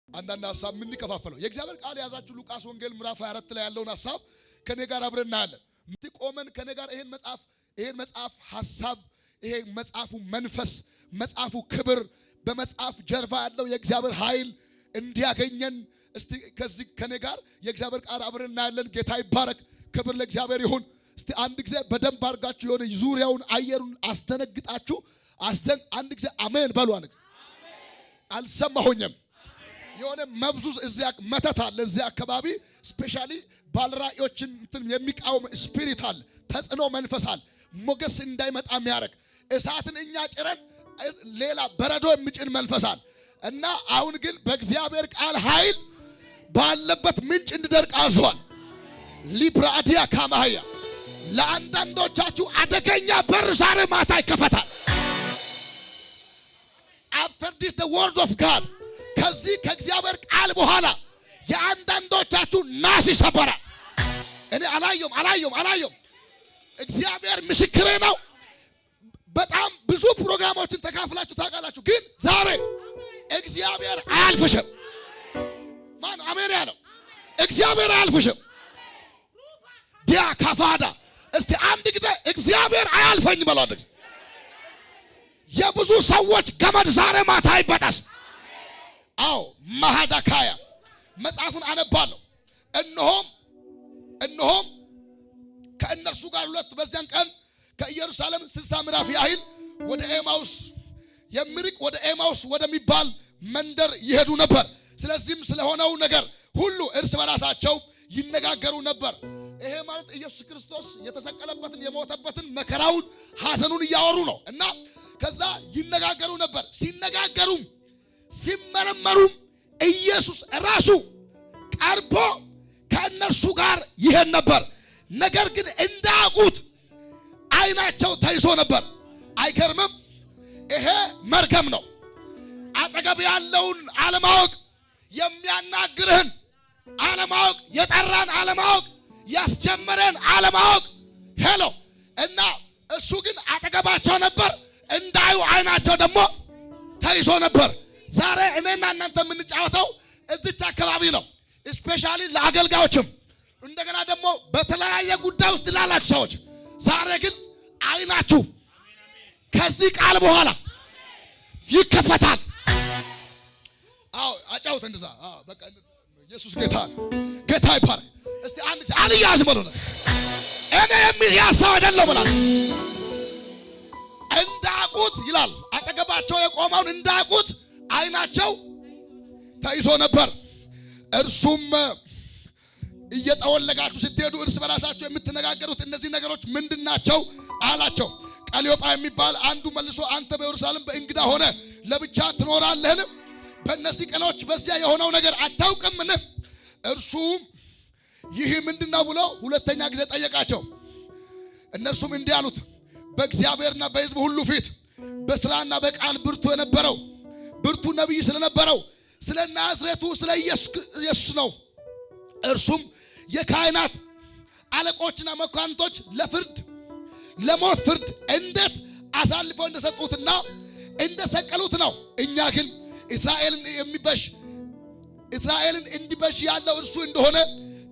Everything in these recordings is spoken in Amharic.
አንዳንድ ሐሳብ ምን ይከፋፈለው የእግዚአብሔር ቃል ያዛችሁ ሉቃስ ወንጌል ምዕራፍ 24 ላይ ያለውን ሐሳብ ከኔ ጋር አብረን እናያለን። ቆመን ከኔ ጋር ይሄን መጽሐፍ ሐሳብ ይሄ መጽሐፉ መንፈስ መጽሐፉ ክብር በመጽሐፍ ጀርባ ያለው የእግዚአብሔር ኃይል እንዲያገኘን እስቲ ከዚህ ከኔ ጋር የእግዚአብሔር ቃል አብረን እናያለን። ጌታ ይባረክ። ክብር ለእግዚአብሔር ይሁን። እስቲ አንድ ጊዜ በደንብ አድርጋችሁ የሆነ ዙሪያውን አየሩን አስደነግጣችሁ አንድ ጊዜ አሜን በሉ። አንድ ጊዜ አልሰማሁኝም። የሆነ መብዙዝ እዚያ መተት አለ። እዚያ አካባቢ ስፔሻሊ ባልራእዮችን የሚቃወም ስፒሪት አለ። ተጽዕኖ መንፈስ አለ። ሞገስ እንዳይመጣ የሚያደርግ እሳትን እኛ ጭረን ሌላ በረዶ የሚጭን መንፈስ አለ እና አሁን ግን በእግዚአብሔር ቃል ኃይል ባለበት ምንጭ እንዲደርቅ አዟል። ሊብራዲያ ካማያ ለአንዳንዶቻችሁ አደገኛ በር ዛሬ ማታ ይከፈታል። after this the word of God ከዚህ ከእግዚአብሔር ቃል በኋላ የአንዳንዶቻችሁ ናስ ይሰበራል። እኔ አላየሁም። እግዚአብሔር ምስክሬ ነው። በጣም ብዙ ፕሮግራሞችን ተካፍላችሁ ታውቃላችሁ። ግን ዛሬ እግዚአብሔር አያልፍሽም። ማን አሜን ያለው? እግዚአብሔር አያልፍሽም። ዲያ ካፋዳ እስቲ አንድ ጊዜ እግዚአብሔር አያልፈኝ በሏል። የብዙ ሰዎች ገመድ ዛሬ ማታ ይበጣስ። አዎ ማሃዳካያ መጽሐፉን አነባለሁ። እነሆም ከእነርሱ ጋር ሁለት በዚያን ቀን ከኢየሩሳሌም 60 ምዕራፍ ያህል ወደ ኤማውስ ወደሚባል መንደር ይሄዱ ነበር። ስለዚህም ስለሆነው ነገር ሁሉ እርስ በራሳቸው ይነጋገሩ ነበር። ይሄ ማለት ኢየሱስ ክርስቶስ የተሰቀለበትን የሞተበትን መከራውን ሐዘኑን እያወሩ ነው እና ከዛ ይነጋገሩ ነበር። ሲነጋገሩም ሲመረመሩም ኢየሱስ ራሱ ቀርቦ ከእነርሱ ጋር ይሄድ ነበር። ነገር ግን እንዳያውቁት ዓይናቸው ተይዞ ነበር። አይገርምም? ይሄ መርገም ነው። አጠገብ ያለውን አለማወቅ፣ የሚያናግርህን አለማወቅ፣ የጠራን አለማወቅ፣ ያስጀመረን አለማወቅ። ሄሎ እና እሱ ግን አጠገባቸው ነበር። እንዳዩ ዓይናቸው ደግሞ ተይዞ ነበር። ዛሬ እኔና እናንተ የምንጫወተው እዚች አካባቢ ነው። ስፔሻሊ ለአገልጋዮችም እንደገና ደግሞ በተለያየ ጉዳይ ውስጥ ላላችሁ ሰዎች ዛሬ ግን ዓይናችሁ ከዚህ ቃል በኋላ ይከፈታል። አዎ አጫውት እንደዛ። በቃ ኢየሱስ ጌታ ይባረክ። እስቲ አንድ ጊዜ አልያዝ በሉና እኔ የሚያሳው አይደለም ብላ እንዳቁት ይላል። አጠገባቸው የቆመውን እንዳቁት ዓይናቸው ተይዞ ነበር። እርሱም እየጠወለጋችሁ ስትሄዱ እርስ በራሳችሁ የምትነጋገሩት እነዚህ ነገሮች ምንድናቸው አላቸው። ቀሊዮጳ የሚባል አንዱ መልሶ አንተ በኢየሩሳሌም በእንግዳ ሆነ ለብቻ ትኖራለህን? በእነዚህ ቀኖች በዚያ የሆነው ነገር አታውቅምን? እርሱም ይህ ምንድነው ብሎ ሁለተኛ ጊዜ ጠየቃቸው። እነርሱም እንዲህ አሉት፣ በእግዚአብሔርና በሕዝብ ሁሉ ፊት በስራና በቃል ብርቱ ነቢይ ስለነበረው ስለ ናዝሬቱ ስለ ኢየሱስ ነው። እርሱም የካህናት አለቆችና መኳንንቶች ለሞት ፍርድ እንዴት አሳልፈው እንደሰጡትና እንደሰቀሉት ነው። እኛ ግን እስራኤልን እንዲበሽ ያለው እርሱ እንደሆነ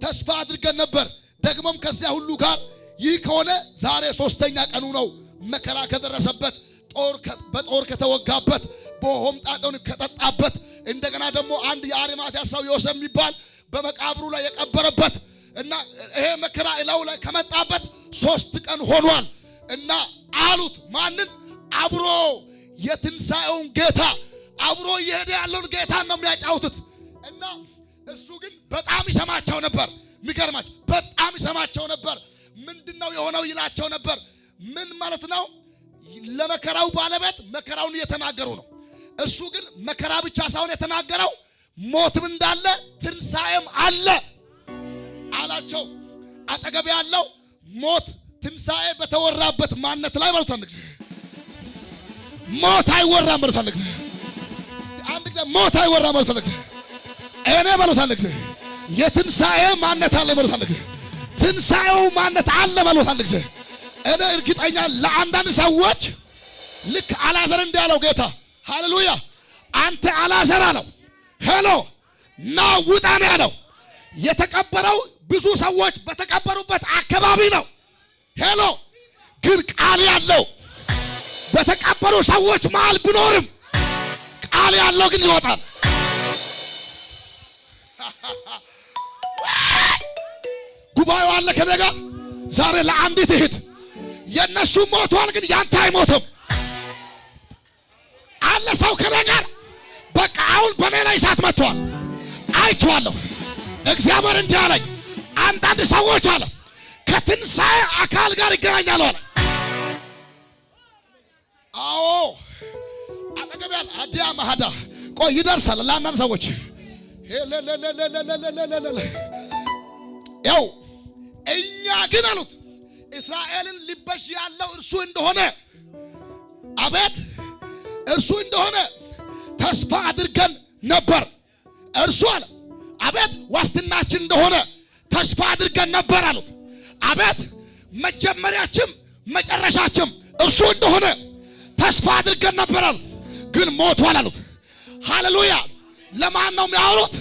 ተስፋ አድርገን ነበር። ደግሞም ከዚያ ሁሉ ጋር ይህ ከሆነ ዛሬ 3ኛ ቀኑ ነው። መከራ ከደረሰበት፣ በጦር ከተወጋበት፣ በሆምጣጤውን ከጠጣበት፣ እንደገና ደግሞ አንድ የአሪማትያ ሰው ዮሴፍ የሚባል በመቃብሩ ላይ የቀበረበት እና ይሄ መከራ እላው ላይ ከመጣበት 3 ቀን ሆኗል እና አሉት። ማንን? አብሮ የትንሣኤውን ጌታ አብሮ እየሄደ ያለውን ጌታ ነው የሚያጫውቱት። እና እሱ ግን በጣም ይሰማቸው ነበር። የሚገርማችሁ በጣም ይሰማቸው ነበር። ምንድነው የሆነው ይላቸው ነበር። ምን ማለት ነው? ለመከራው ባለቤት መከራውን እየተናገሩ ነው። እሱ ግን መከራ ብቻ ሳይሆን የተናገረው ሞትም እንዳለ ትንሣኤም አለ አላቸው። አጠገብ ያለው ሞት ትንሣኤ በተወራበት ማንነት ላይ ማለት አንድ ጊዜ ሞት አይወራም ማለት አንድ ጊዜ አንድ ጊዜ ሞት አይወራም ማለት አንድ ጊዜ እኔ ማለት አንድ ጊዜ የትንሣኤ ማንነት አለ ማለት አንድ ጊዜ ትንሣኤው ማንነት አለ ማለት አንድ ጊዜ እኔ እርግጠኛ ለአንዳንድ ሰዎች ልክ አልዓዛር እንዳለው ጌታ ሃሌሉያ አንተ አልዓዛር አለው ሄሎ ና ውጣ ነው ያለው። የተቀበረው ብዙ ሰዎች በተቀበሩበት አካባቢ ነው። ሄሎ ግን ቃል ያለው በተቀበሩ ሰዎች መሃል ቢኖርም ቃል ያለው ግን ይወጣል። ጉባኤው አለ ከኔ ጋር ዛሬ ለአንዲት እህት የነሱ ሞቷል፣ ግን ያንተ አይሞትም አለ ሰው ከኔ ጋር። በቃ አሁን በኔ ላይ እሳት መጥቷል አይቼዋለሁ። እግዚአብሔር እንዲህ አለኝ አንዳንድ ሰዎች አለ ከትንሣኤ አካል ጋር ይገናኛሉ አለ። አዎ አጠገብ ያለ አዲያ ማሃዳ ቆይ ይደርሳል ለአንዳንድ ሰዎች ያው እኛ ግን አሉት እስራኤልን ሊበሽ ያለው እርሱ እንደሆነ አቤት እርሱ እንደሆነ ተስፋ አድርገን ነበር። እርሱ አለ አቤት ዋስትናችን እንደሆነ ተስፋ አድርገን ነበር አሉት። አቤት መጀመሪያችን መጨረሻችን እርሱ እንደሆነ ተስፋ አድርገን ነበር አሉት። ግን ሞቷል አሉት። ሃሌሉያ! ለማን ነው የሚያወሩት?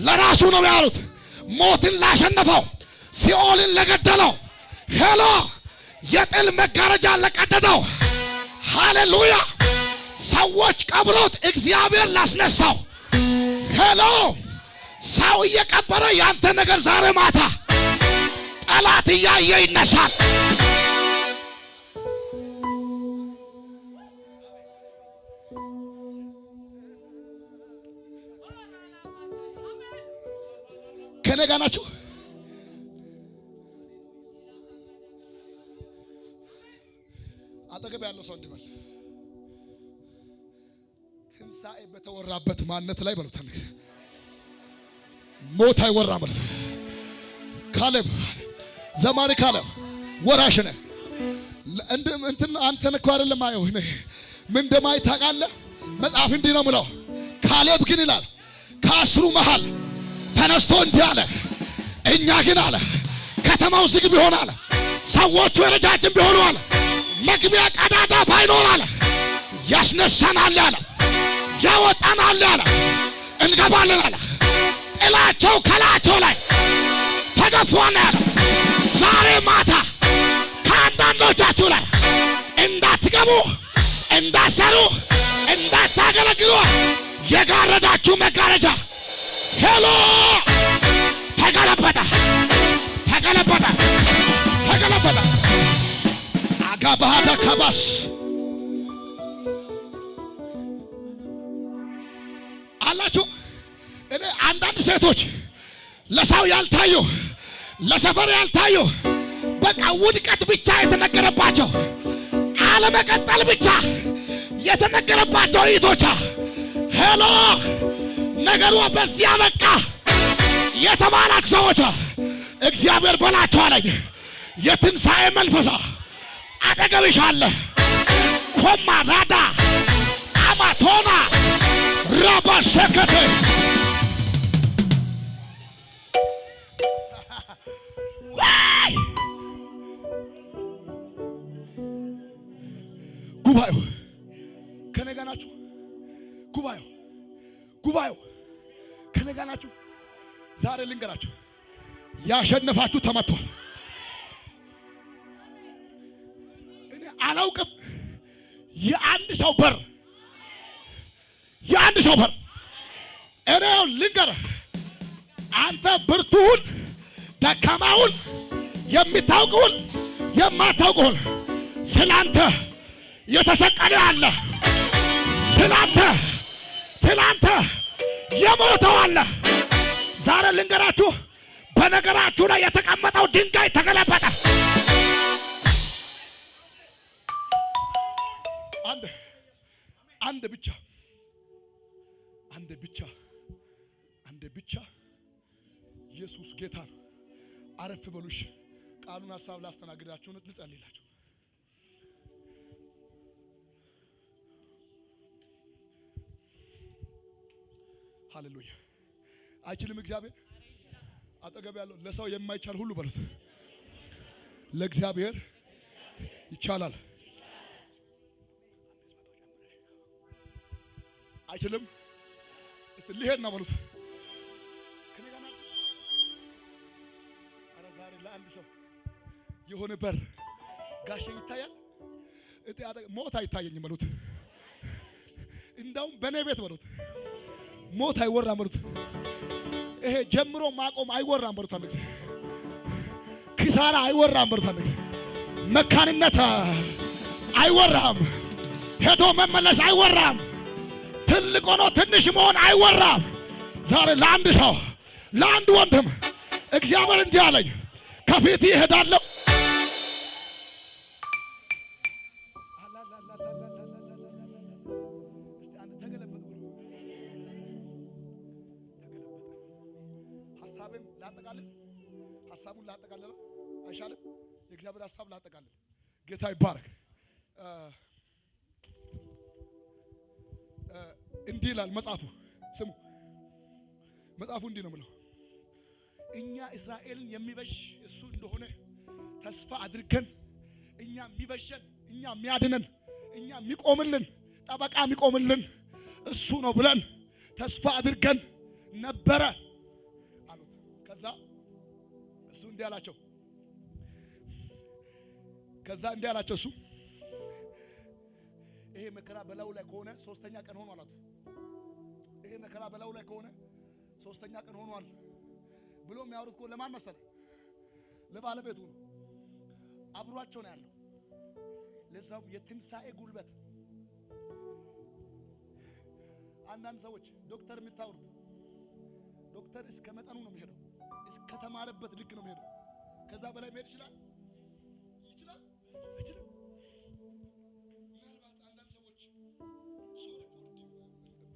ለራሱ ነው የሚያወሩት። ሞትን ላሸነፈው፣ ሲኦልን ለገደለው፣ ሄሎ የጥል መጋረጃ ለቀደደው፣ ሃሌሉያ! ሰዎች ቀብሮት እግዚአብሔር ላስነሳው፣ ሄሎ ሰው እየቀበረ ያንተ ነገር ዛሬ ማታ ጠላት እያየ ይነሳል። ከኔ ጋር ናችሁ? አጠገብ ያለው ሰው እንዲበል ትንሣኤ በተወራበት ማንነት ላይ በሉት ሞት አይወራ ማለት ካሌብ ዘማሪ ካሌብ ወራሽ ነህ እንትን አንተን እኮ አይደለም አየው እኔ ምን እንደማይ ታውቃለህ? መጽሐፍ እንዲህ ነው የምለው ካሌብ ግን ይላል ከአስሩ መሃል ተነስቶ እንዲህ አለ እኛ ግን አለ ከተማው ዝግ ቢሆን አለ ሰዎቹ ረጃጅም ቢሆኑ አለ መግቢያ ቀዳዳ ባይኖር አለ ያስነሳናል አለ ያወጣናል አለ እንገባለን አለ ጥላቸው ከላቸው ላይ ተገፏል አለ። ዛሬ ማታ ከአንዳንዶቻችሁ ላይ እንዳትገቡ እንዳትሰሩ እንዳታገለግሉ የጋረዳችሁ መጋረጃ ሄሎ ተገለበጠ ተገለበጠ ተገለበጠ። አጋባዳ ከባስ አላችሁ። እኔ አንዳንድ ሴቶች ለሰው ያልታዩ ለሰፈር ያልታዩ በቃ ውድቀት ብቻ የተነገረባቸው አለመቀጠል ብቻ የተነገረባቸው እህቶች ሄሎ ነገሩ በዚያ በቃ የተባላችሁ ሰዎች እግዚአብሔር በላቸው አለኝ የትንሣኤ መንፈስ አጠገብሽ አለ። ኮማ ራዳ አማቶና ራባ ሸከተ ጉባኤው ከኔ ጋር ናችሁ? ጉባኤው ከኔ ጋር ናችሁ? ዛሬ ልንገራችሁ ያሸነፋችሁ ተመቷል። እኔ አላውቅም የአንድ ሰው በር እኔ ልንገርህ አንተ ብርቱውን ደካማውን የሚታውቀውን የማታውቀውን ስላንተ የተሰቀለ አለ ስላንተ የሞተው አለ። ዛሬ ልንገራችሁ በነገራችሁ ላይ የተቀመጠው ድንጋይ ተገለበጠ። አንድ ብቻ ኢየሱስ ጌታ ነው። አረፍ በሉሽ ቃሉን ሐሳብ ላስተናግዳችሁ ነው ልጸልይላችሁ። ሃሌሉያ። አይችልም እግዚአብሔር? አጠገብ ያለው ለሰው የማይቻል ሁሉ በሉት ለእግዚአብሔር ይቻላል። አይችልም? እስቲ ሊሄድ ነው በሉት። ከነጋና አረ ዛሬ ለአንድ ሰው የሆነ በር ጋሼ ይታያል። ሞት አይታየኝም በሉት። እንዳውም በኔ ቤት በሉት ሞት አይወራም በሉት። ይሄ ጀምሮ ማቆም አይወራም በሉት። አንተ ኪሳራ አይወራም በሉት። አንተ መካንነት አይወራም። ሄዶ መመለስ አይወራም። ትልቅ ሆኖ ትንሽ መሆን አይወራም። ዛሬ ለአንድ ሰው ለአንድ ወንድም እግዚአብሔር እንዲህ አለኝ፣ ከፊት ይሄዳለሁ። ሐሳቡን ላጠቃልል አይሻልም? የእግዚአብሔር ሐሳብ ላጠቃልል። ጌታ ይባረክ። እንዲህ ይላል መጽሐፉ። ስሙ፣ መጽሐፉ እንዲህ ነው የምለው፣ እኛ እስራኤልን የሚበሽ እሱ እንደሆነ ተስፋ አድርገን እኛ የሚበሸን እኛ የሚያድነን እኛ የሚቆምልን ጠበቃ የሚቆምልን እሱ ነው ብለን ተስፋ አድርገን ነበረ አሉት። ከዛ እሱ እንዲህ አላቸው። እሱ ይሄ መከራ በላዩ ላይ ከሆነ 3ኛ ቀን ሆኗል አሉት። ይሄ መከራ በላዩ ላይ ከሆነ 3ኛ ቀን ሆኗል ብሎ የሚያወሩት እኮ ለማን መሰለ? ለባለቤቱ ነው። አብሯቸው ነው ያለው። ለዛው የትንሳኤ ጉልበት። አንዳንድ ሰዎች ዶክተር የምታወሩት ዶክተር እስከ መጠኑ ነው የሚሄደው፣ እስከ ተማረበት ልክ ነው የሚሄደው። ከዛ በላይ መሄድ ይችላል? አይችልም። ምናልባት አንዳንድ ሰዎች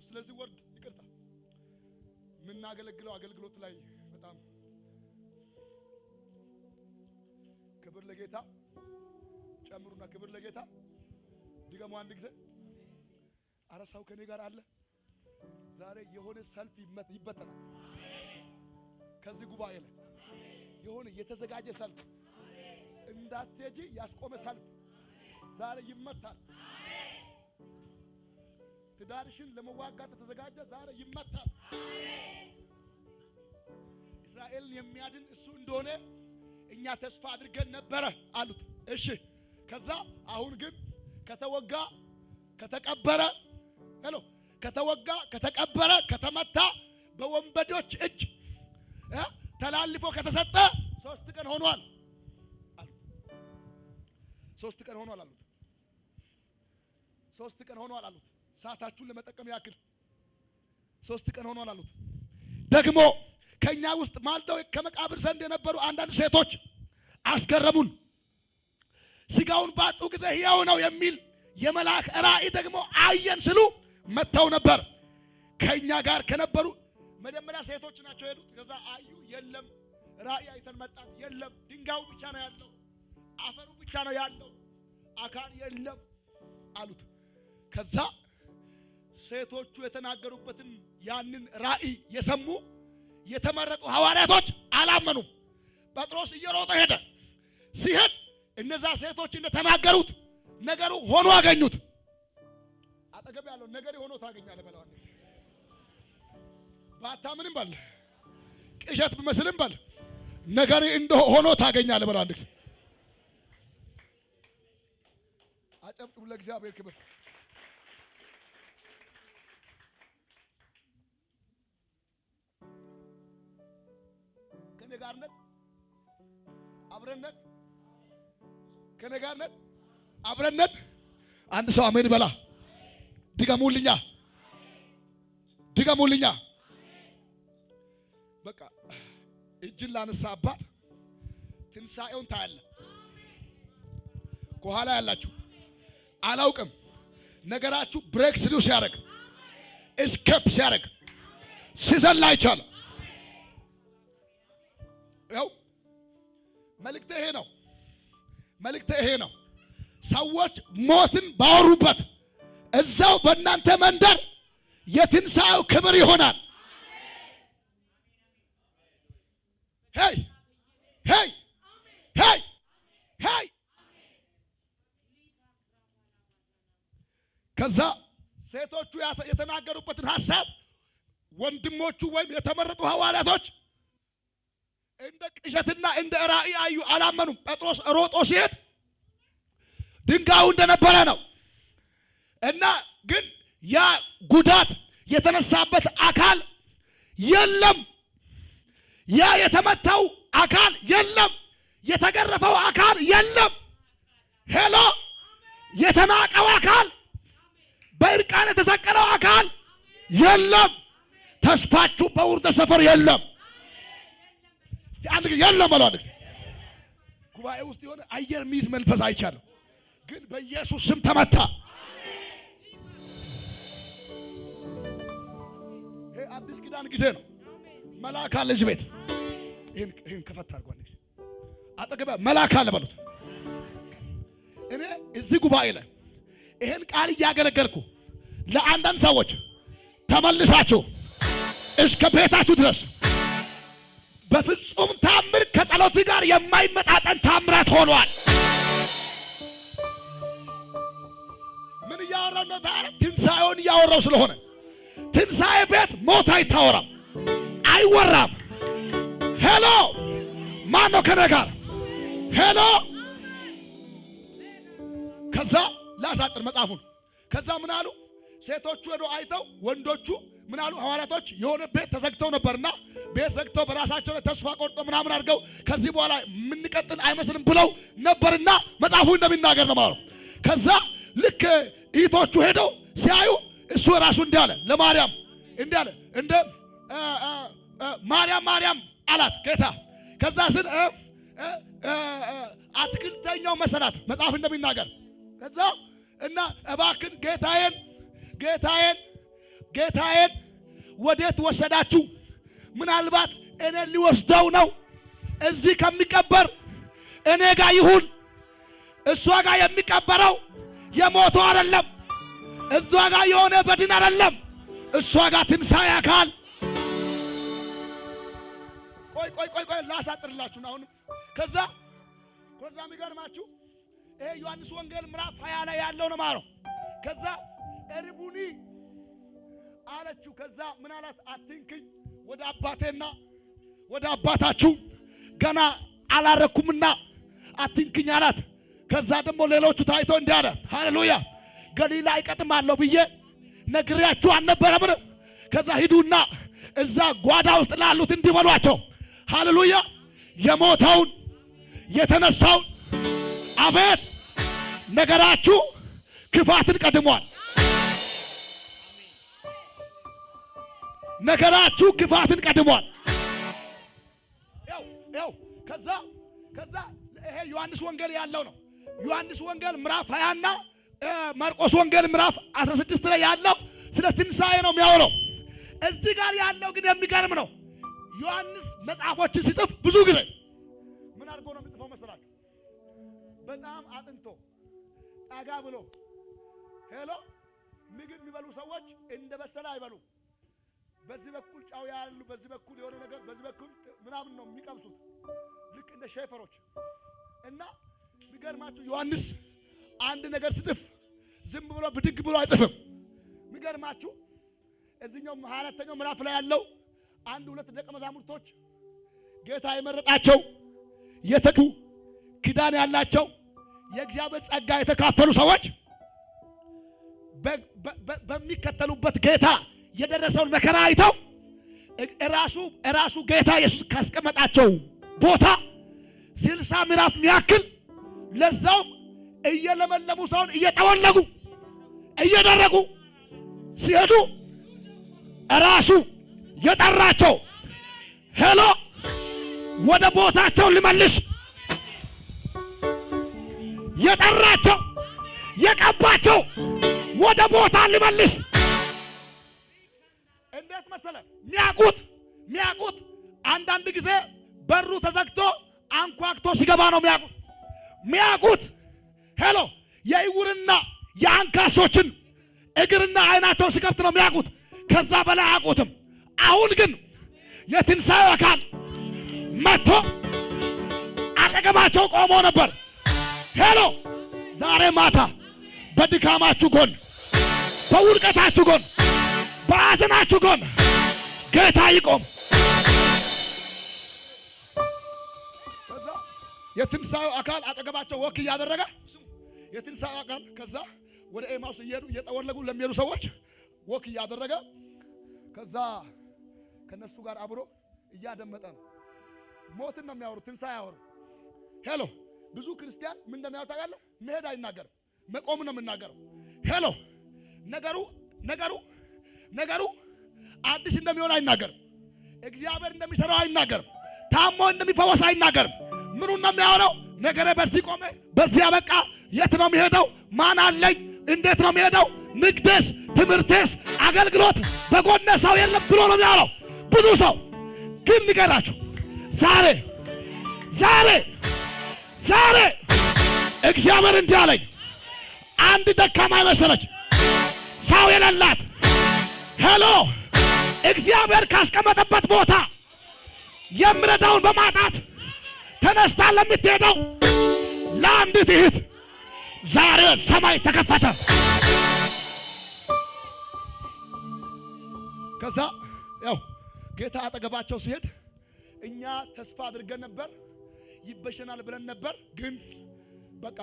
ስለዚህ ወርድ ይቅርታ የምናገለግለው አገልግሎት ላይ በጣም ክብር ለጌታ ጨምሩና፣ ክብር ለጌታ ድገሙ አንድ ጊዜ። አረ ሰው ከኔ ጋር አለ። ዛሬ የሆነ ሰልፍ ይበተናል። ከዚህ ጉባኤ ላይ የሆነ የተዘጋጀ ሰልፍ እንዳትሄጂ ያስቆመ ሰልፍ ዛሬ ይመታል። ትዳርሽን ለመዋጋት ተዘጋጀ ዛሬ ይመታል። እስራኤልን የሚያድን እሱ እንደሆነ እኛ ተስፋ አድርገን ነበረ አሉት። እሺ፣ ከዛ አሁን ግን ከተወጋ ከተቀበረ ከተቀበረ ከተመታ በወንበዶች እጅ ተላልፎ ከተሰጠ 3 ቀን ሆኗል አሉት። 3 ቀን ሆኗል አሉት። 3 ቀን ሆኗል አሉት። ሰዓታችሁን ለመጠቀም ያክል 3 ቀን ሆኗል አሉት። ደግሞ ከኛ ውስጥ ማልደው ከመቃብር ዘንድ የነበሩ አንዳንድ ሴቶች አስገረሙን። ስጋውን ባጡ ጊዜ ሕያው ነው የሚል የመልአክ ራእይ ደግሞ አየን ስሉ መተው ነበር። ከኛ ጋር ከነበሩ መጀመሪያ ሴቶች ናቸው ሄዱት። ከዛ አዩ፣ የለም ራእይ አይተን መጣን፣ የለም ድንጋዩ ብቻ ነው ያለው፣ አፈሩ ብቻ ነው ያለው፣ አካል የለም አሉት። ከዛ ሴቶቹ የተናገሩበትን ያንን ራእይ የሰሙ የተመረጡ ሐዋርያቶች አላመኑም። ጴጥሮስ እየሮጠ ሄደ። ሲሄድ እነዛ ሴቶች እንደተናገሩት ነገሩ ሆኖ አገኙት። አጠገብ ያለው ነገር ሆኖ ታገኛለህ በለው። ባታምንም በል ቅዠት ቢመስልም በል ነገር ሆኖ ታገኛለህ በለው። አንድ ጊዜ አጨብጭቡ ለእግዚአብሔር ክብር። ከኔ ጋር ነን፣ አብረን ነን፣ ከኔ ጋር ነን፣ አብረን ነን። አንድ ሰው አሜን በላ። ድገሙልኛ። በቃ እጅን ላነሳ አባት ትንሳኤውን ታያለ። ከኋላ ያላችሁ አላውቅም ነገራችሁ ብሬክ ስሩ ሲያደርግ እስኬፕ ሲያደርግ ሲዘላ ይቻላል። ያው መልእክቴ ይሄ ነው። ሰዎች ሞትን ባወሩበት እዛው በእናንተ መንደር የትንሣኤው ክብር ይሆናል። ሄይ ሄይ ሄይ ሄይ። ከዛ ሴቶቹ የተናገሩበትን ሐሳብ ወንድሞቹ ወይም የተመረጡ ሐዋርያቶች እንደ ቅዠትና እንደ ራእይ አዩ፣ አላመኑም። ጴጥሮስ ሮጦ ሲሄድ ድንጋዩ እንደነበረ ነው እና ግን ያ ጉዳት የተነሳበት አካል የለም። ያ የተመታው አካል የለም። የተገረፈው አካል የለም። ሄሎ የተናቀው አካል በእርቃን የተሰቀለው አካል የለም። ተስፋችሁ በውርደት ሰፈር የለም። እስቲ አንድ ጊዜ የለም በሉ። አንድ ጊዜ ጉባኤ ውስጥ የሆነ አየር የሚይዝ መንፈስ አይቻለሁ፣ ግን በኢየሱስ ስም ተመታ። ይሄ አዲስ ኪዳን ጊዜ ነው። መልአክ አለ እዚህ ቤት። ይሄን ከፈት አድርጎ አንድ ጊዜ አጠገበ መልአክ አለ በሉት። እኔ እዚህ ጉባኤ ላይ ይሄን ቃል እያገለገልኩ ለአንዳንድ ሰዎች ተመልሳችሁ እስከ ቤታችሁ ድረስ በፍጹም ታምር ከጸሎት ጋር የማይመጣጠን ታምራት ሆኗል። ምን እያወራው ነው ታዲያ? ትንሣኤውን እያወራው ስለሆነ ትንሣኤ ቤት ሞት አይታወራም፣ አይወራም። ሄሎ ማን ነው ከኔ ጋር? ሄሎ ከዛ ላሳጥር መጽሐፉን። ከዛ ምን አሉ ሴቶቹ ሄዶ አይተው ወንዶቹ ምን አሉ ሐዋርያቶች የሆነ ቤት ተዘግተው ነበርና ቤት ዘግተው በራሳቸው ላይ ተስፋ ቆርጦ ምናምን አድርገው ከዚህ በኋላ የምንቀጥል አይመስልም ብለው ነበርና መጽሐፉ እንደሚናገር ነው ማለት። ከዛ ልክ እህቶቹ ሄደው ሲያዩ እሱ ራሱ እንዲህ አለ ለማርያም እንዲህ አለ እንደ ማርያም ማርያም አላት ጌታ። ከዛ ስን አትክልተኛው መሰላት መጽሐፍ እንደሚናገር ከዛ እና እባክን ጌታዬን ወዴት ወሰዳችሁ? ምናልባት እኔን ሊወስደው ነው። እዚህ ከሚቀበር እኔ ጋር ይሁን። እሷ ጋር የሚቀበረው የሞተው አይደለም፣ እሷ ጋር የሆነ በድን አይደለም፣ እሷ ጋር ትንሣኤ አካል። ቆይ ላሳጥርላችሁ ነው አሁንም። ከዛ የሚገርማችሁ ይሄ ዮሐንስ ወንጌል ምዕራፍ 20 ላይ ያለው ነው ማለት። ከዛ እርቡኒ አለችው። ከዛ ምን አላት? አትንክኝ፣ ወደ አባቴና ወደ አባታችሁ ገና አላረኩምና አትንክኝ አላት። ከዛ ደግሞ ሌሎቹ ታይቶ እንዲህ አለ፣ ሃሌሉያ ገሊላ ይቀጥማለሁ ብዬ ነግሬያችሁ አልነበረምን? ከዛ ሂዱና እዛ ጓዳ ውስጥ ላሉት እንዲህ በሏቸው፣ ሃሌሉያ የሞተውን የተነሳውን አቤት ነገራችሁ ክፋትን ቀድሟል። ነገራችሁ ክፋትን ቀድሟል። ያው ከዛ ይሄ ዮሐንስ ወንጌል ያለው ነው። ዮሐንስ ወንጌል ምዕራፍ 20 እና ማርቆስ ወንጌል ምዕራፍ 16 ላይ ያለው ስለ ትንሣኤ ነው የሚያወራው። እዚህ ጋር ያለው ግን የሚገርም ነው። ዮሐንስ መጽሐፎችን ሲጽፍ ብዙ ጊዜ ምን አድርጎ ነው የሚጽፈው መሰላችሁ? በጣም አጥንቶ ጠጋ ብሎ ሄሎ ምግብ የሚበሉ ሰዎች እንደ በሰለ አይበሉ። በዚህ በኩል ጫው ያሉ፣ በዚህ በኩል የሆነ ነገር፣ በዚህ በኩል ምናምን ነው የሚቀምሱት ልክ እንደ ሼፈሮች። እና የሚገርማችሁ ዮሐንስ አንድ ነገር ሲጽፍ ዝም ብሎ ብድግ ብሎ አይጽፍም። የሚገርማችሁ እዚህኛው 24ኛው ምዕራፍ ላይ ያለው አንድ ሁለት ደቀ መዛሙርቶች ጌታ የመረጣቸው የተቱ ኪዳን ያላቸው የእግዚአብሔር ጸጋ የተካፈሉ ሰዎች በሚከተሉበት ጌታ የደረሰውን መከራ አይተው እራሱ ጌታ ኢየሱስ ካስቀመጣቸው ቦታ 60 ምዕራፍ የሚያክል ለዛውም እየለመለሙ ሰውን እየጠወለጉ እየደረጉ ሲሄዱ እራሱ የጠራቸው ሄሎ ወደ ቦታቸው ሊመልስ የጠራቸው የቀባቸው ወደ ቦታ ሊመልስ እንዴት መሰለ ሚያቁት አንዳንድ ጊዜ በሩ ተዘግቶ አንኳክቶ ሲገባ ነው የሚያውቁት። ሄሎ የዕውርና የአንካሶችን እግርና አይናቸውን ሲከፍት ነው የሚያውቁት። ከዛ በላይ አያውቁትም። አሁን ግን የትንሣኤው አካል መጥቶ አጠገባቸው ቆሞ ነበር። ሄሎ ዛሬ ማታ በድካማችሁ ጎን፣ በውድቀታችሁ ጎን፣ በሐዘናችሁ ጎን ጌታ ይቆም። የትንሣኤው አካል አጠገባቸው ወክ እያደረገ የትንሣኤው አካል ከዛ ወደ ኤማውስ እየሄዱ እየጠወለጉ ለሚሄዱ ሰዎች ወክ እያደረገ ከዛ ከነሱ ጋር አብሮ እያደመጠ ነው። ሞትን ነው የሚያወሩ፣ ትንሣኤ አያወሩ። ሄሎ ብዙ ክርስቲያን ምን እንደሚያወራ ታውቃለህ? መሄድ አይናገርም፣ መቆም ነው የምናገረው። ሄሎ ነገሩ አዲስ እንደሚሆን አይናገርም። እግዚአብሔር እንደሚሰራው አይናገርም። ታሞ እንደሚፈወስ አይናገርም። ምኑን ነው የሚያወራው? ነገሬ በዚህ ቆመ፣ በዚህ አበቃ፣ የት ነው የሚሄደው? ማን አለኝ? እንዴት ነው የሚሄደው? ንግደስ፣ ትምህርቴስ፣ አገልግሎት በጎነ ሰው የለም ብሎ ነው የሚያወራው ብዙ ሰው። ግን ንገራችሁ ዛሬ እግዚአብሔር እንዲህ አለኝ። አንድ ደካማ የመሰለች ሰው የሌላት ሄሎ እግዚአብሔር ካስቀመጠበት ቦታ የምረዳውን በማጣት ተነስታ ለምትሄደው ለአንዲት እህት ዛሬ ሰማይ ተከፈተ። ከዛ ያው ጌታ አጠገባቸው ሲሄድ እኛ ተስፋ አድርገን ነበር፣ ይበሸናል ብለን ነበር፣ ግን በቃ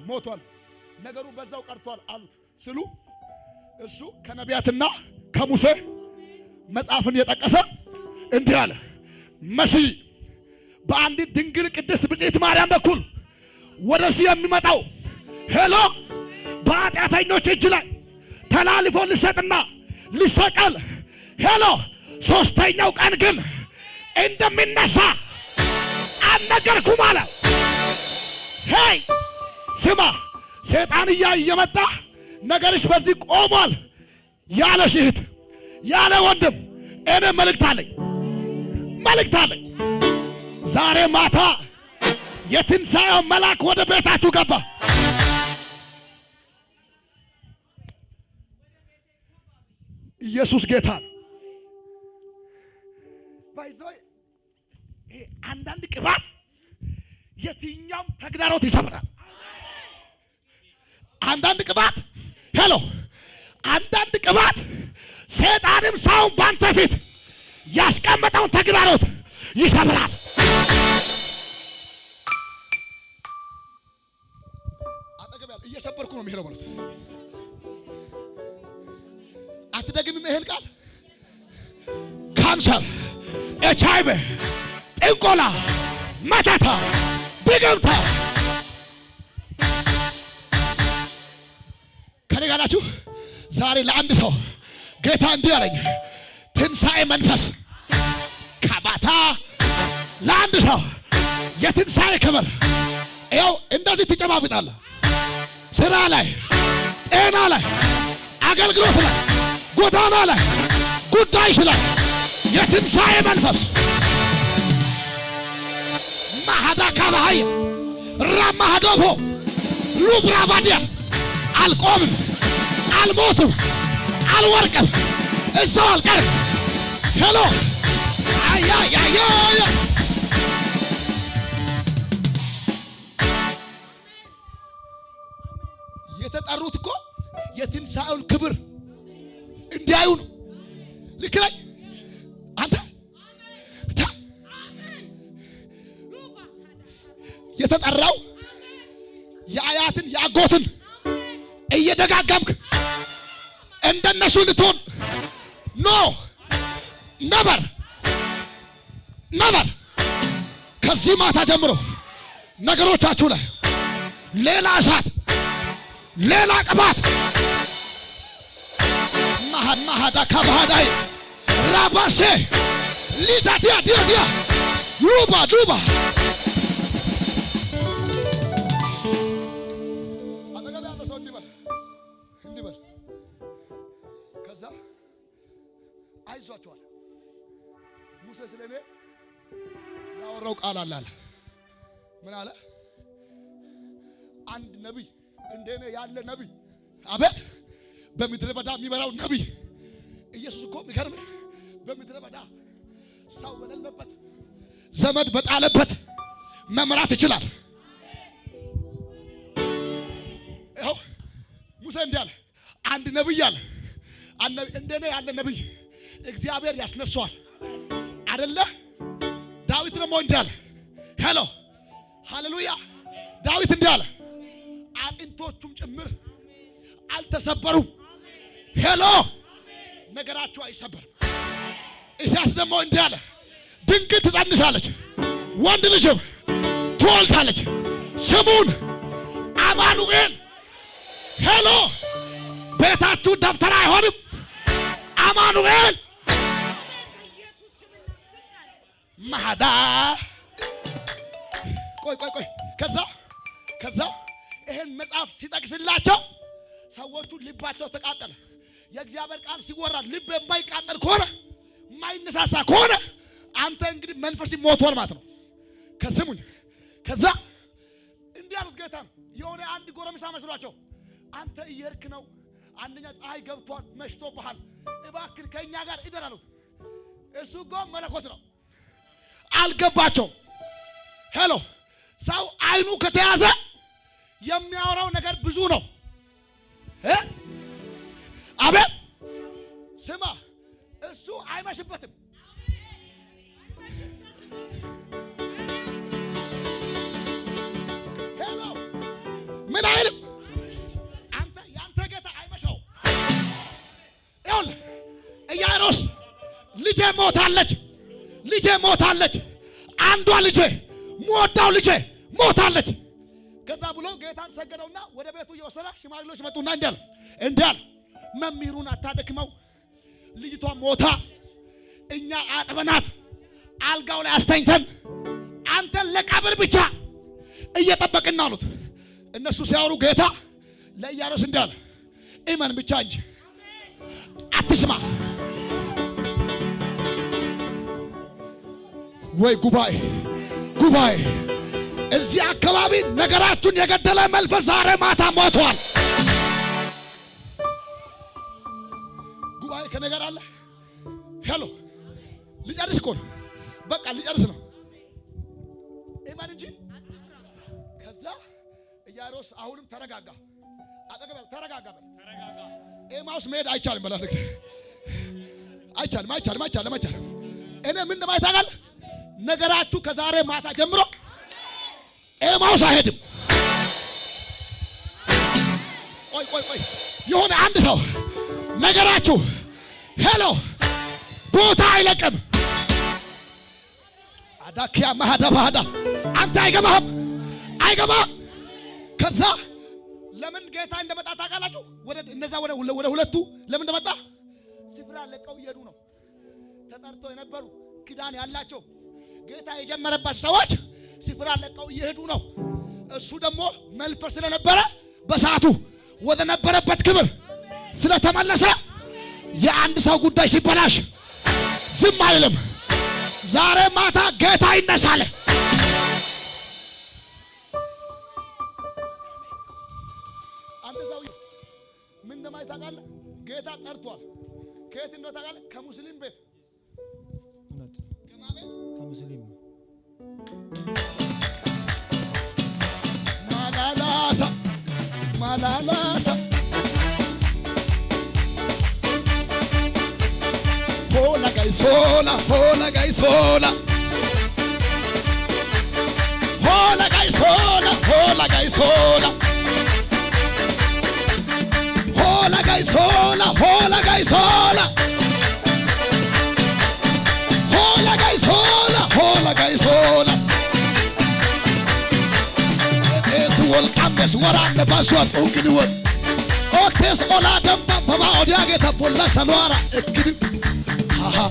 ሞቷል፣ ነገሩ በዛው ቀርቷል አሉት ስሉ እሱ ከነቢያትና ከሙሴ መጽሐፍን የጠቀሰ እንዲህ አለ። መሲህ በአንዲት ድንግል ቅድስት ብጽዕት ማርያም በኩል ወደዚህ የሚመጣው ሄሎ በኃጢአተኞች እጅ ላይ ተላልፎ ሊሰጥና ሊሰቀል ሄሎ ሶስተኛው ቀን ግን እንደሚነሳ አልነገርኩም አለ። ሄይ ስማ፣ ሰይጣን እየመጣ ነገርሽ በዚህ ቆሟል ያለሽ እህት፣ ያለ ወንድም እኔ መልእክት አለኝ። ዛሬ ማታ የትንሣኤው መልአክ ወደ ቤታችሁ ገባ። ኢየሱስ ጌታ ነው። ባይዘይ አንዳንድ ቅባት የትኛውም ተግዳሮት ይሰብራል። አንዳንድ ቅባት ሄሎ አንዳንድ ቅባት ሰይጣንም ሰውን ባንተ ፊት ያስቀመጠውን ተግዳሮት ይሰብራል። አጠገብ ያለ እየሰበርኩ ነው የሚሄደው ማለት አትደግምም። ይሄን ቃል ካንሰር፣ ኤችአይቪ፣ ጥንቆላ፣ መተታ፣ ድግምታ ከኔ ጋር ናችሁ። ዛሬ ለአንድ ሰው ጌታ እንዲህ አለኝ፣ ትንሣኤ መንፈስ ከባታ ለአንድ ሰው የትንሣኤ ክብር ያው እንደዚህ ትጨባብጣለህ። ስራ ላይ፣ ጤና ላይ፣ አገልግሎት ላይ፣ ጎዳና ላይ፣ ጉዳይሽ ላይ የትንሣኤ መንፈስ ማሃዳ ካባሃይ ራማሃዶቦ ሉብራባዲያ አልቆምም፣ አልሞትም፣ አልወርቅም፣ እዛው አልቀርም። ሄሎ አያያያ የተጠሩት እኮ የትንሣኤውን ክብር እንዲያዩ ነው። ልክ ነኝ አንተ? የተጠራው የአያትን የአጎትን እየደጋገምክ እንደነሱ እንድትሆን ኖ ነበር። ከዚህ ማታ ጀምሮ ነገሮቻችሁ ላይ ሌላ እሳት፣ ሌላ ቅባት ማሃዳ ካባሃዳይ ራባሴ ሊዳዲያ ዲያ ሉባ አጠገብ ያለ ሰው እንዲበል ከዛ አይዟቸዋል። ሙሴ ስለኔ ያወራው ቃል አለ። ምን አለ? አንድ ነቢይ እንደኔ ያለ ነቢይ፣ አቤት በምድረ በዳ የሚበላው ነቢይ። ኢየሱስ እኮ የሚገርም በምድረ በዳ ሰው በሌለበት ዘመድ በጣለበት መምራት ይችላል። ይኸው ሙሴ እንዲህ አለ፣ አንድ ነቢይ አለ፣ እንደኔ ያለ ነቢይ እግዚአብሔር ያስነሳዋል አይደለ? ዳዊት ደግሞ እንዲህ አለ፣ ሄሎ ሃሌሉያ። ዳዊት እንዲህ አለ፣ አጥንቶቹም ጭምር አልተሰበሩም። ሄሎ ነገራቸው አይሰበርም። ኢሳያስ ደግሞ እንዲህ አለ፣ ድንግል ትጸንሳለች፣ ወንድ ልጅም ትወልዳለች፣ ስሙን አማኑኤል። ሄሎ ቤታችሁ ደብተራ አይሆንም። አማኑኤል ማዳ ቆይ ከዛ ይሄን መጽሐፍ ሲጠቅስላቸው ሰዎቹ ልባቸው ተቃጠለ። የእግዚአብሔር ቃል ሲወራ ልብ የማይቃጠል ከሆነ የማይነሳሳ ከሆነ አንተ እንግዲህ መንፈስ ሞቷል ማለት ነው። ከስሙኝ ከዛ እንዲህ አሉት ጌታ የሆነ አንድ ጎረምሳ መስሏቸው፣ አንተ እየሄድክ ነው፣ አንደኛ ፀሐይ ገብቷል፣ መሽቶብሃል፣ እባክህ ከእኛ ጋር እደር አሉት። እሱ ጎ መለኮት ነው፣ አልገባቸውም። ሄሎ ሰው አይኑ ከተያዘ የሚያወራው ነገር ብዙ ነው። አቤት ስማ፣ እሱ አይመሽበትም። ሄሎ ምን አይልም። አንተ ያንተ ጌታ አይመሻው። ይኸውልህ ኢያኢሮስ ልጄ ሞታለች፣ አንዷ ልጄ ሞታው ልጄ ሞታለች። ከዛ ብሎ ጌታን ሰገደውና ወደ ቤቱ እየወሰደ ሽማግሌዎች መጡና እንዲህ አለ፣ መምህሩን አታደክመው፣ ልጅቷ ሞታ እኛ አጥበናት አልጋው ላይ አስተኝተን አንተን ለቀብር ብቻ እየጠበቅን አሉት። እነሱ ሲያወሩ ጌታ ለኢያኢሮስ እንዲህ አለ፣ እመን ብቻ እንጂ አትስማ። ወይ ጉባኤ እዚህ አካባቢ ነገራችሁን የገደለ መንፈስ ዛሬ ማታ ሞቷል። ጉባኤ ከነገር አለ። ሄሎ ሊጨርስ እኮ ነው። በቃ ሊጨርስ ነው። ኢማን እንጂ ከዛ ኢያኢሮስ አሁንም ተረጋጋ። አጠገብ ተረጋጋ። ኤማውስ መሄድ አይቻልም። በላልክ አይቻልም። እኔ ምን እንደማይታ ቃል ነገራችሁ ከዛሬ ማታ ጀምሮ ኤማውስ አይሄድም። ቆይ የሆነ አንድ ሰው ነገራችሁ ሄሎ ቦታ አይለቅም። አዳኪያ ማሃዳ አንተ አይገባህም። ከዛ ለምን ጌታ እንደመጣ ታውቃላችሁ? ወደ ሁለቱ ለምን እንደመጣ ስፍራ ለቀው እየሄዱ ነው። ተጠርተው የነበሩ ኪዳን ያላቸው ጌታ የጀመረባቸው ሰዎች ስፍራ ለቀው እየሄዱ ነው። እሱ ደግሞ መንፈስ ስለነበረ በሰዓቱ ወደ ነበረበት ክብር ስለተመለሰ የአንድ ሰው ጉዳይ ሲበላሽ ዝም አይልም። ዛሬ ማታ ጌታ ይነሳል። አንተ ሰውዬ ምን እንደማይ ታውቃለህ? ጌታ ጠርቷል። ከየት እንደሆነ ታውቃለህ? ከሙስሊም ቤት ከሙስሊም ማላላሳ ሆላ ጋይሶላ ሆላ ጋይሶላ والقمص ورا نباسوات اوكدوت اوتس اولا دم بابا اودياغه تبولا سنوارا اكد ها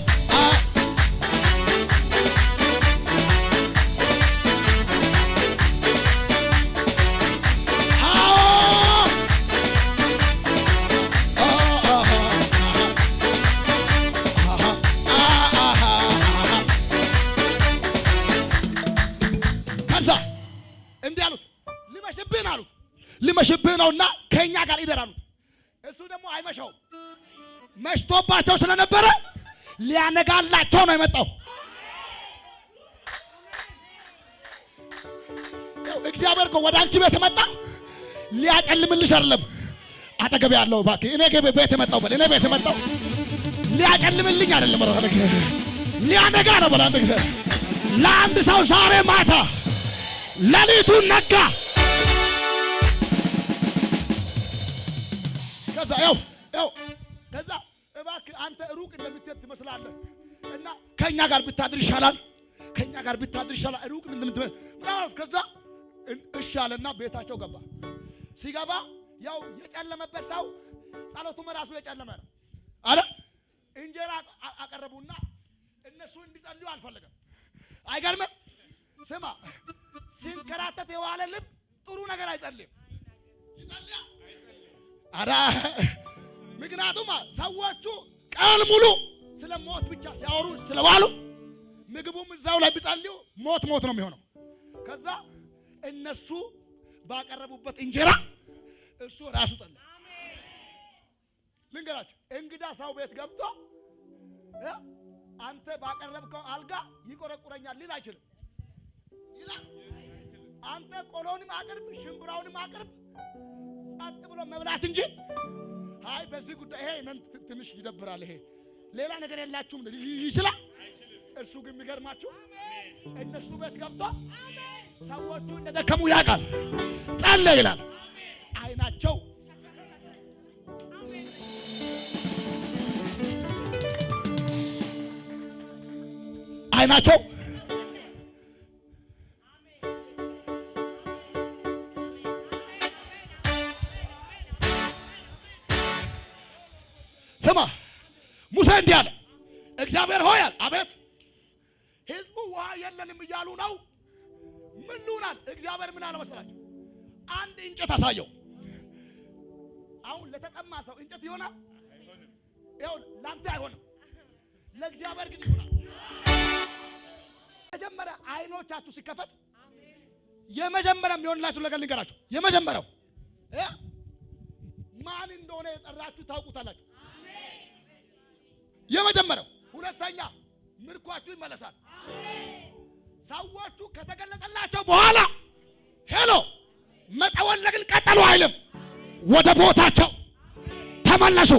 ሊመሽብህ ነውና ከኛ ጋር ይደራሉ። እሱ ደግሞ አይመሸውም። መሽቶባቸው ስለነበረ ሊያነጋላቸው ነው የመጣው። እግዚአብሔር እኮ ወደ አንቺ ቤት መጣ ሊያጨልምልሽ አይደለም። አጠገብ ያለው እባክህ እኔ ቤት መጣው በል እኔ ቤት መጣው ሊያጨልምልኝ አይደለም። ሊያነጋ ነው በል አንተ ጊዜ ለአንድ ሰው ዛሬ ማታ ሌሊቱ ነጋ። ከዛ ያው ከዛ እባክህ አንተ ሩቅ እንደምትሄድ ትመስላለህ እና ከኛ ጋር ብታድር ይሻላል፣ ከኛ ጋር ብታድር ይሻላል። ሩቅ እንደምትመስል ከዛ እሺ አለና ቤታቸው ገባ። ሲገባ ያው የጨለመበት ሰው ጸሎቱም ራሱ የጨለመ ነው አለ። እንጀራ አቀረቡና እነሱ እንዲጸልዩ አልፈለገም። አይገርምም? ስማ ሲንከራተት የዋለ ልብ ጥሩ ነገር አይጸልይም። ይጸልያል አዳ ምክንያቱም ሰዎቹ ቀን ሙሉ ስለ ሞት ብቻ ሲያወሩ ስለዋሉ ምግቡም እዛው ላይ ቢጸልዩ ሞት ነው የሚሆነው። ከዛ እነሱ ባቀረቡበት እንጀራ እሱ ራሱ ጸለየ። ልንገራችሁ እንግዳ ሰው ቤት ገብቶ አንተ ባቀረብከው አልጋ ይቆረቁረኛል ሊል አይችልም ይላል። አንተ ቆሎንም አቅርብ ሽምብራውንም አቅርብ ጸጥ ብሎ መብላት እንጂ አይ በዚህ ጉዳይ ይሄ ትንሽ ይደብራል ይሄ ሌላ ነገር የላችሁም ይችላል። እርሱ ግን የሚገርማችሁ እነሱ ቤት ገብቶ ሰዎቹ እንደደከሙ ያውቃል። ጸለየ ይላል። አይናቸው ስማ ሙሴ እንዲህ አለ፣ እግዚአብሔር ሆይ አቤት ሕዝቡ ውሃ የለንም እያሉ ነው። ምን ልሁናል? እግዚአብሔር ምን አለ መሰላችሁ? አንድ እንጨት አሳየው። አሁን ለተጠማ ሰው እንጨት ይሆናል? ይኸው ላንተ አይሆንም፣ ለእግዚአብሔር ግን ይሆናል። መጀመሪያ አይኖቻችሁ ሲከፈት የመጀመሪያ የሚሆንላችሁ ነገር ልንገራችሁ። የመጀመሪያው ማን እንደሆነ የጠራችሁ ታውቁታላችሁ። የመጀመሪያው። ሁለተኛ ምርኳችሁ ይመለሳል። ሰዎቹ ከተገለጠላቸው በኋላ ሄሎ መጠወለግን ቀጠሉ አይልም፣ ወደ ቦታቸው ተመለሱ።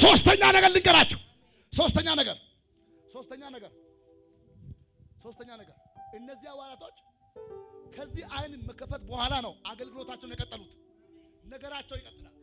ሶስተኛ ነገር ልንገራችሁ። ሶስተኛ ነገር እነዚህ ሐዋርያቶች ከዚህ አይን መከፈት በኋላ ነው አገልግሎታቸውን የቀጠሉት። ነገራቸው ይቀጥላል።